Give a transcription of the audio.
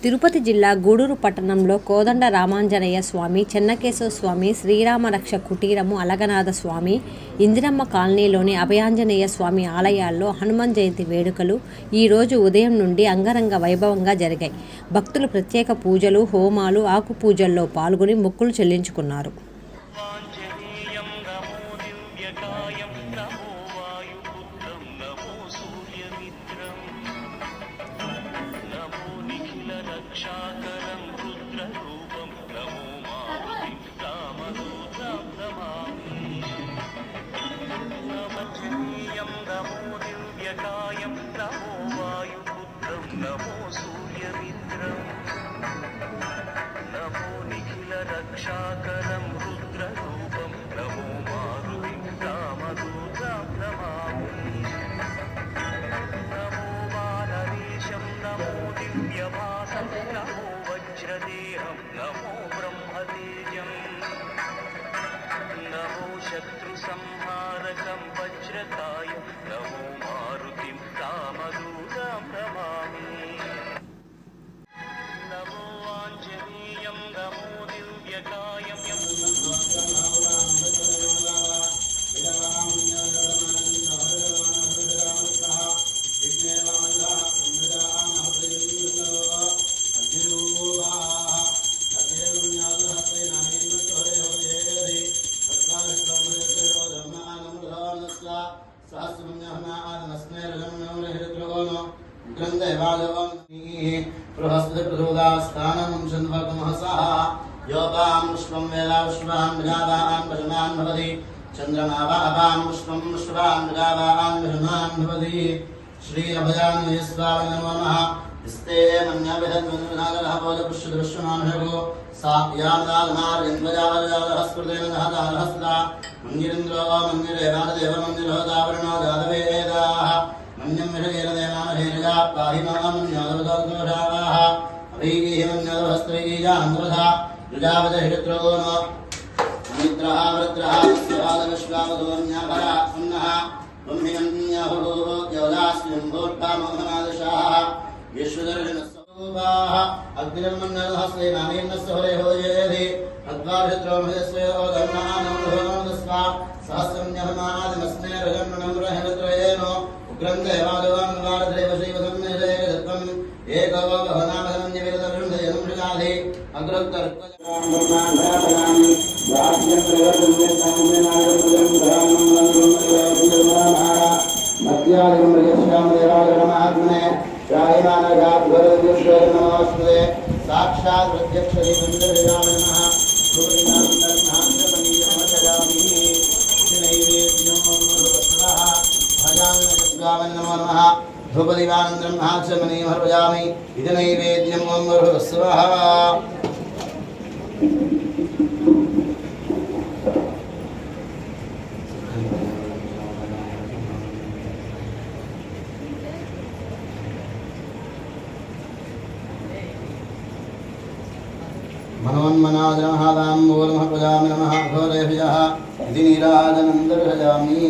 తిరుపతి జిల్లా గూడూరు పట్టణంలో కోదండ రామాంజనేయ స్వామి, చెన్నకేశవ స్వామి, శ్రీరామరక్ష కుటీరము, అలగనాథ స్వామి, ఇందిరమ్మ కాలనీలోని అభయాంజనేయ స్వామి ఆలయాల్లో హనుమాన్ జయంతి వేడుకలు ఈరోజు ఉదయం నుండి అంగరంగ వైభవంగా జరిగాయి. భక్తులు ప్రత్యేక పూజలు, హోమాలు, ఆకు పూజల్లో పాల్గొని మొక్కులు చెల్లించుకున్నారు. రక్షాకరం రుద్రరూపం నమో మారుతిం రామదూతం నమామి నమః నమో దివ్యకాయం నమో వాయుపుత్రం నమో సూర్యమిత్రం నమో నిఖిల రక్షాకరం రుద్రరూపం నమో మారుతిం రామదూతం నమామి నమో వానరేశం నమో దివ్యవాసం నమో వజ్రదేహం నమో బ్రహ్మతేజం నమో శత్రు సంహారకం వజ్రకాయం నమో మారుతిం రామదూతం నమామి నమో ఆంజనేయం నమో దివ్యకాయం श्री अभयान्वय स्वामी नमो नमः इस्ते मन्याभिधन्वन्नागरः बोधपुष्यदृश्यमानभगो सा यामदागमार्गन्वजावजावहस्कृतेन दहदालहस्ता मन्दिरेन्द्रो मन्दिरेवादेव मन्दिरो दावरणो दादवेदाः मन्यं विषगेरदेवामहेरजा पाहि मामन्यादवदोषावाः अभीगीः मन्यादवस्त्रैजानन्द्रधा रुजावदहिरुद्रो नो मित्रः वृत्रः स्यादविश्वावदोन्याभरा पुन्नः विश्वदर्शनस्वरूपाः अग्निर्मन्नरहस्ते नामेन्नस्य हरे होदयेधि अद्वार्षत्रोमहस्वयोगर्णानमृतस्वा सहस्रम्यहमादिमस्मे रजन्मनम्रहिरत्रयेनो उग्रं देवादेवान्वारद्रेव श्रीवसन्निधेयदत्वम् एको भवनामधमन्यविरदभिषुधयनं शृगाधि अग्रत्तर्कजामि राज्यं मध्यादिगं मृगश्याम देवागणमात्मने त्रायमानगाद्वरदुष्वेद नमोऽस्तुते साक्षात् प्रत्यक्षरि मन्दिरजाम नमः भूरिनामन्दर्नान्दमनीयमचरामि नैवेद्यं वस्त्रः भजामि नमो नमः धूपदीपानन्तरं हास्यमनीं हर्वयामि इति नैवेद्यं वस्त्रः मनोन्मनादनमहादाम्बूलमः प्रजामि नमः घोरेभ्यः इति नीराजनं दर्शयामि।